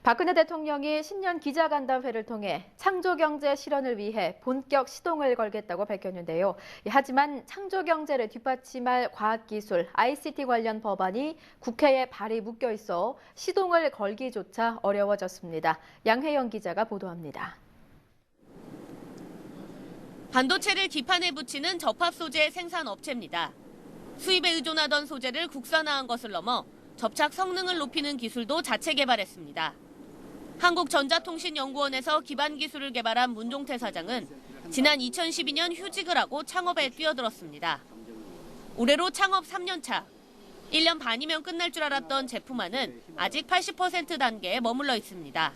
박근혜 대통령이 신년 기자간담회를 통해 창조경제 실현을 위해 본격 시동을 걸겠다고 밝혔는데요. 하지만 창조경제를 뒷받침할 과학기술, ICT 관련 법안이 국회에 발이 묶여 있어 시동을 걸기조차 어려워졌습니다. 양혜영 기자가 보도합니다. 반도체를 기판에 붙이는 접합 소재 생산 업체입니다. 수입에 의존하던 소재를 국산화한 것을 넘어 접착 성능을 높이는 기술도 자체 개발했습니다. 한국전자통신연구원에서 기반 기술을 개발한 문종태 사장은 지난 2012년 휴직을 하고 창업에 뛰어들었습니다. 올해로 창업 3년 차. 1년 반이면 끝날 줄 알았던 제품화는 아직 80% 단계에 머물러 있습니다.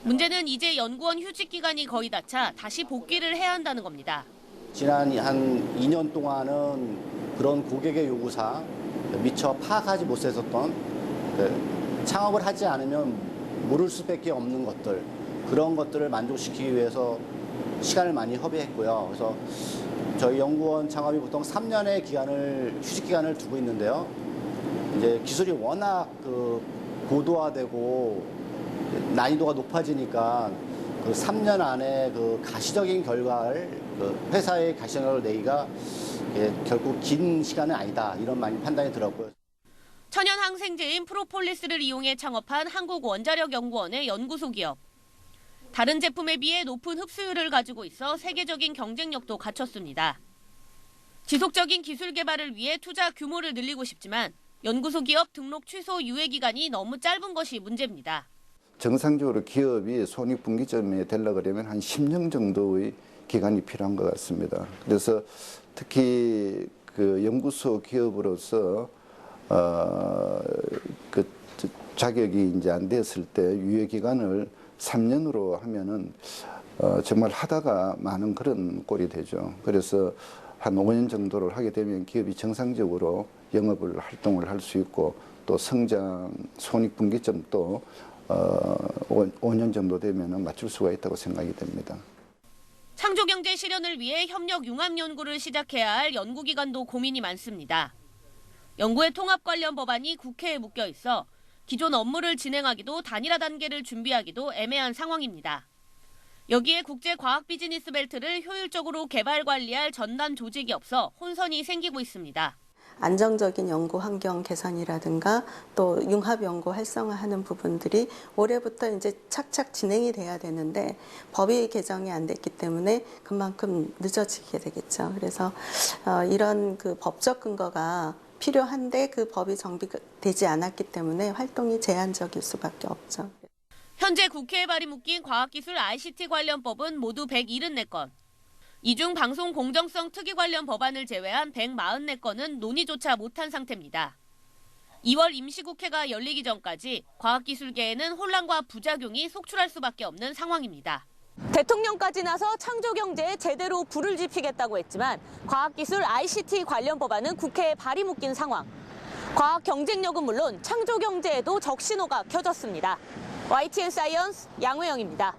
문제는 이제 연구원 휴직 기간이 거의 다 차 다시 복귀를 해야 한다는 겁니다. 지난 한 2년 동안은 그런 고객의 요구사 미처 파악하지 못했었던 창업을 하지 않으면 모를 수밖에 없는 것들, 그런 것들을 만족시키기 위해서 시간을 많이 허비했고요. 그래서 저희 연구원 창업이 보통 3년의 휴직 기간을 두고 있는데요. 이제 기술이 워낙 고도화되고 난이도가 높아지니까 그 3년 안에 가시적인 결과를 회사의 가시적인 결과를 내기가 결국 긴 시간은 아니다, 이런 많이 판단이 들었고요. 천연 항생제인 프로폴리스를 이용해 창업한 한국원자력연구원의 연구소 기업. 다른 제품에 비해 높은 흡수율을 가지고 있어 세계적인 경쟁력도 갖췄습니다. 지속적인 기술 개발을 위해 투자 규모를 늘리고 싶지만 연구소 기업 등록 취소 유예 기간이 너무 짧은 것이 문제입니다. 정상적으로 기업이 손익분기점에 되려고 하면 한 10년 정도의 기간이 필요한 것 같습니다. 그래서 특히 연구소 기업으로서 자격이 이제 안 됐을 때 유예 기간을 3년으로 하면은 정말 하다가 많은 그런 꼴이 되죠. 그래서 한 5년 정도를 하게 되면 기업이 정상적으로 영업을 활동을 할 수 있고 또 성장 손익분기점도 5년 정도 되면은 맞출 수가 있다고 생각이 됩니다. 창조경제 실현을 위해 협력 융합 연구를 시작해야 할 연구기관도 고민이 많습니다. 연구의 통합 관련 법안이 국회에 묶여 있어 기존 업무를 진행하기도 단일화 단계를 준비하기도 애매한 상황입니다. 여기에 국제과학 비즈니스 벨트를 효율적으로 개발 관리할 전담 조직이 없어 혼선이 생기고 있습니다. 안정적인 연구 환경 개선이라든가 또 융합 연구 활성화하는 부분들이 올해부터 이제 착착 진행이 돼야 되는데 법이 개정이 안 됐기 때문에 그만큼 늦어지게 되겠죠. 그래서 이런 법적 근거가 필요한데 그 법이 정비되지 않았기 때문에 활동이 제한적일 수밖에 없죠. 현재 국회에 발이 묶인 과학기술 ICT 관련 법은 모두 174건. 이 중 방송 공정성 특위 관련 법안을 제외한 144건은 논의조차 못한 상태입니다. 2월 임시국회가 열리기 전까지 과학기술계에는 혼란과 부작용이 속출할 수밖에 없는 상황입니다. 대통령까지 나서 창조경제에 제대로 불을 지피겠다고 했지만 과학기술 ICT 관련 법안은 국회에 발이 묶인 상황. 과학 경쟁력은 물론 창조경제에도 적신호가 켜졌습니다. YTN 사이언스 양회영입니다.